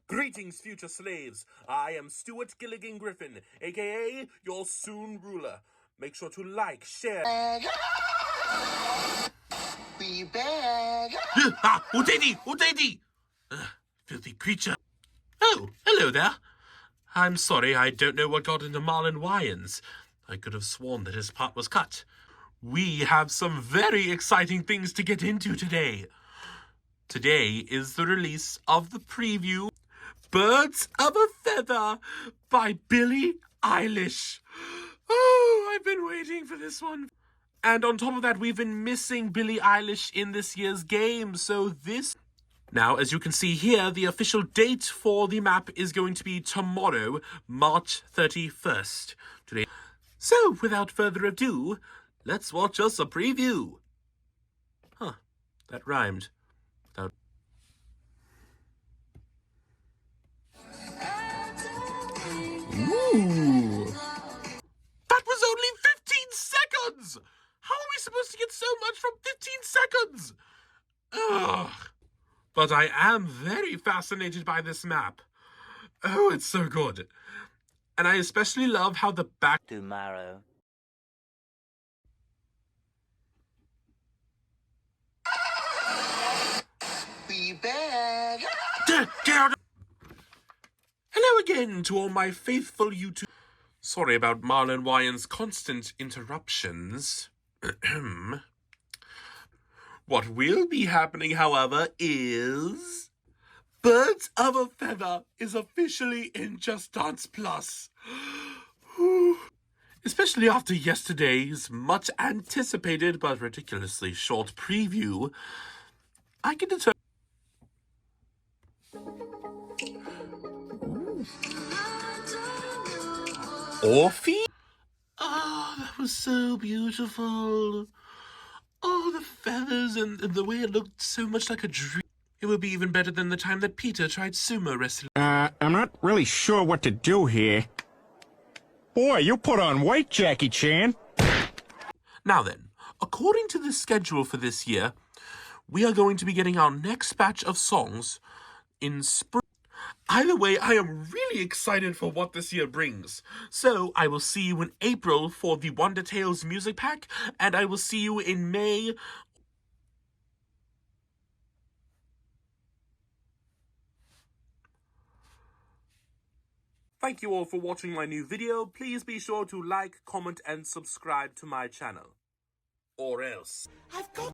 Greetings, future slaves. I am Stuart Gilligan Griffin, aka your soon ruler. Make sure to like, share. We beg. Udedi! Filthy creature. Oh, hello there. I'm sorry, I don't know what got into Marlon Wayans. I could have sworn that his part was cut. We have some very exciting things to get into today. Today is the release of the preview, Birds of a Feather by Billie Eilish. Oh, I've been waiting for this one. And on top of that, we've been missing Billie Eilish in this year's game, so this... Now, as you can see here, the official date for the map is going to be tomorrow, March 31st. Today. So, without further ado, let's watch us a preview. Huh, that rhymed. Without... Ooh! That was only 15 seconds! How are we supposed to get so much from 15 seconds? Ugh. But I am very fascinated by this map. Oh, it's so good. And I especially love how the back... Tomorrow. We beg. Hello again to all my faithful YouTube... Sorry about Marlon Wayans' constant interruptions. What will be happening, however, is... Birds of a Feather is officially in Just Dance Plus. Especially after yesterday's much anticipated but ridiculously short preview, I can determine... Orphe? Oh, that was so beautiful. Oh, the feathers and the way it looked so much like a dream. It would be even better than the time that Peter tried sumo wrestling. I'm not really sure what to do here. Boy, you put on weight, Jackie Chan. Now then, according to the schedule for this year, we are going to be getting our next batch of songs in spring. Either way, I am really excited for what this year brings. So, I will see you in April for the Wonder Tales music pack, and I will see you in May. Thank you all for watching my new video. Please be sure to like, comment, and subscribe to my channel. Or else. I've got